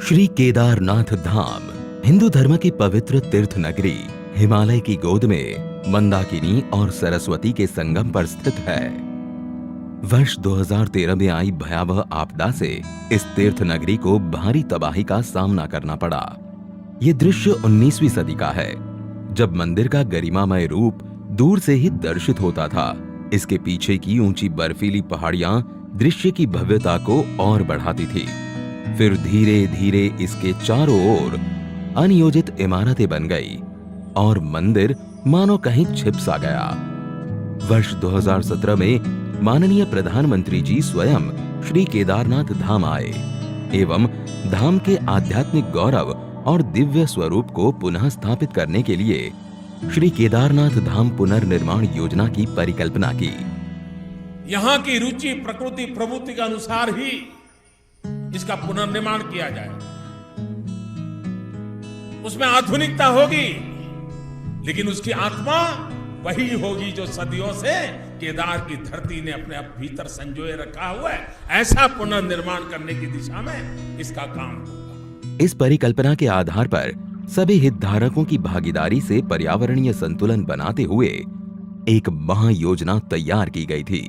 श्री केदारनाथ धाम हिंदू धर्म की पवित्र तीर्थ नगरी हिमालय की गोद में मंदाकिनी और सरस्वती के संगम पर स्थित है। वर्ष 2013 में आई भयावह आपदा से इस तीर्थ नगरी को भारी तबाही का सामना करना पड़ा। ये दृश्य 19वीं सदी का है, जब मंदिर का गरिमामय रूप दूर से ही दर्शित होता था। इसके पीछे की ऊंची बर्फीली पहाड़ियां दृश्य की भव्यता को और बढ़ाती थी। फिर धीरे धीरे इसके चारों ओर अनियोजित इमारतें बन गई और मंदिर मानो कहीं छिप सा गया। वर्ष 2017 में माननीय प्रधानमंत्री जी स्वयं श्री केदारनाथ धाम आए एवं धाम के आध्यात्मिक गौरव और दिव्य स्वरूप को पुनः स्थापित करने के लिए श्री केदारनाथ धाम पुनर्निर्माण योजना की परिकल्पना की। यहाँ की रुचि प्रकृति प्रवृत्ति के अनुसार ही इसका पुनर्निर्माण किया जाए। उसमें आधुनिकता होगी, लेकिन उसकी आत्मा वही होगी जो सदियों से केदार की धरती ने अपने भीतर संजोए रखा हुआ है। ऐसा पुनर्निर्माण करने की दिशा में इसका काम होगा। इस परिकल्पना के आधार पर सभी हितधारकों की भागीदारी से पर्यावरणीय संतुलन बनाते हुए एक महायोजना तैयार की गई थी।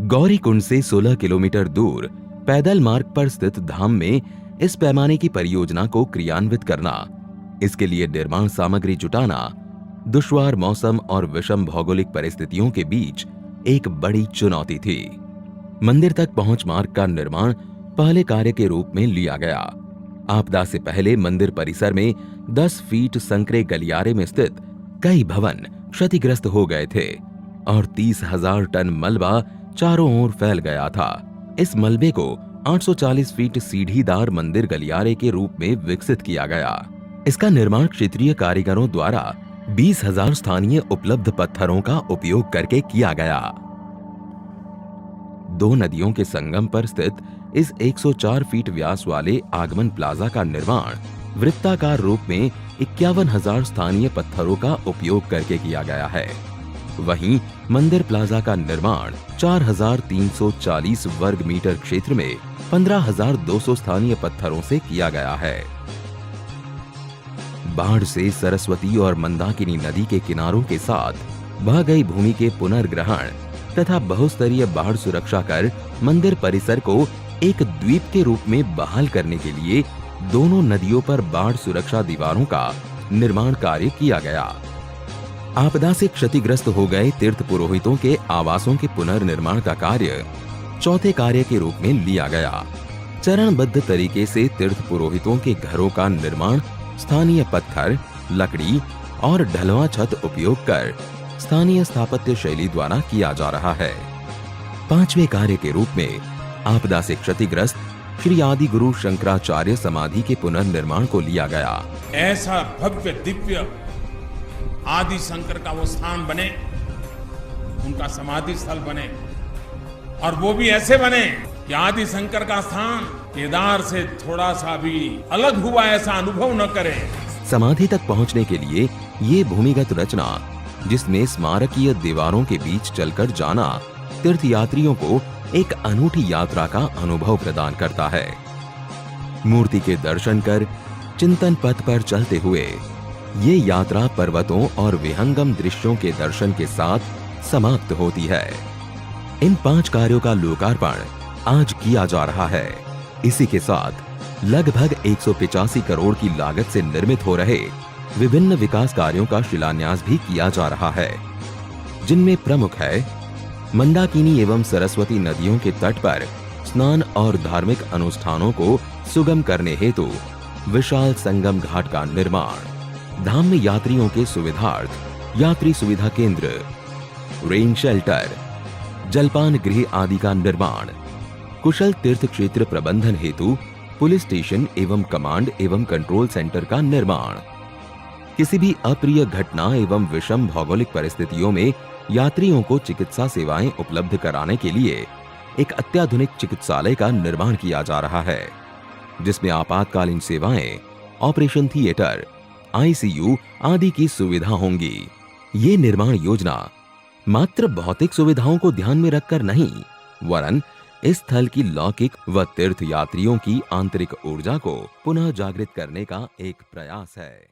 गौरीकुंड से 16 किलोमीटर दूर पैदल मार्ग पर स्थित धाम में इस पैमाने की परियोजना को क्रियान्वित करना, इसके लिए निर्माण सामग्री जुटाना, दुश्वार मौसम और विषम भौगोलिक परिस्थितियों के बीच एक बड़ी चुनौती थी। मंदिर तक पहुंच मार्ग का निर्माण पहले कार्य के रूप में लिया गया। आपदा से पहले मंदिर परिसर में 10 फीट संकरे गलियारे में स्थित कई भवन क्षतिग्रस्त हो गए थे और 30,000 टन मलबा चारों ओर फैल गया था। इस मलबे को 840 फीट सीढ़ीदार मंदिर गलियारे के रूप में विकसित किया गया। इसका निर्माण क्षेत्रीय कारीगरों द्वारा 20,000 स्थानीय उपलब्ध पत्थरों का उपयोग करके किया गया। 2 नदियों के संगम पर स्थित इस 104 फीट व्यास वाले आगमन प्लाजा का निर्माण वृत्ताकार रूप में 51,000 स्थानीय पत्थरों का उपयोग करके किया गया है। वहीं मंदिर प्लाजा का निर्माण 4,340 वर्ग मीटर क्षेत्र में 15,200 स्थानीय पत्थरों से किया गया है। बाढ़ से सरस्वती और मंदाकिनी नदी के किनारों के साथ बह गई भूमि के पुनर्ग्रहण तथा बहुस्तरीय बाढ़ सुरक्षा कर मंदिर परिसर को एक द्वीप के रूप में बहाल करने के लिए दोनों नदियों पर बाढ़ सुरक्षा दीवारों का निर्माण कार्य किया गया। आपदा से क्षतिग्रस्त हो गए तीर्थ पुरोहितों के आवासों के पुनर्निर्माण का कार्य चौथे कार्य के रूप में लिया गया। चरणबद्ध तरीके से तीर्थ पुरोहितों के घरों का निर्माण स्थानीय पत्थर, लकड़ी और ढलवा छत उपयोग कर स्थानीय स्थापत्य शैली द्वारा किया जा रहा है। 5वें कार्य के रूप में आपदा से क्षतिग्रस्त श्री आदि गुरु शंकराचार्य समाधि के पुनर्निर्माण को लिया गया। ऐसा भव्य दिव्य आदि शंकर का वो स्थान बने, उनका समाधि स्थल बने, और वो भी ऐसे बने कि आदि शंकर का स्थान केदार से थोड़ा सा भी अलग हुआ ऐसा अनुभव न करे। समाधि तक पहुंचने के लिए ये भूमिगत रचना, जिसमें स्मारकीय दीवारों के बीच चलकर जाना तीर्थ यात्रियों को एक अनूठी यात्रा का अनुभव प्रदान करता है। मूर्ति के दर्शन कर चिंतन पथ पर चलते हुए ये यात्रा पर्वतों और विहंगम दृश्यों के दर्शन के साथ समाप्त होती है। इन 5 कार्यों का लोकार्पण आज किया जा रहा है। इसी के साथ लगभग 185 करोड़ की लागत से निर्मित हो रहे विभिन्न विकास कार्यों का शिलान्यास भी किया जा रहा है, जिनमें प्रमुख है मंदाकिनी एवं सरस्वती नदियों के तट पर स्नान और धार्मिक अनुष्ठानों को सुगम करने हेतु विशाल संगम घाट का निर्माण, धाम में यात्रियों के सुविधार्थ यात्री सुविधा केंद्र, रेन शेल्टर, जलपान गृह आदि का निर्माण, कुशल तीर्थ क्षेत्र प्रबंधन हेतु पुलिस स्टेशन एवं कमांड एवं कंट्रोल सेंटर का निर्माण, किसी भी अप्रिय घटना एवं विषम भौगोलिक परिस्थितियों में यात्रियों को चिकित्सा सेवाएं उपलब्ध कराने के लिए एक अत्याधुनिक चिकित्सालय का निर्माण किया जा रहा है, जिसमें आपातकालीन सेवाएं, ऑपरेशन थिएटर, आईसीयू आदि की सुविधा होंगी। ये निर्माण योजना मात्र भौतिक सुविधाओं को ध्यान में रखकर नहीं, वरन इस स्थल की लौकिक व तीर्थ यात्रियों की आंतरिक ऊर्जा को पुनः जागृत करने का एक प्रयास है।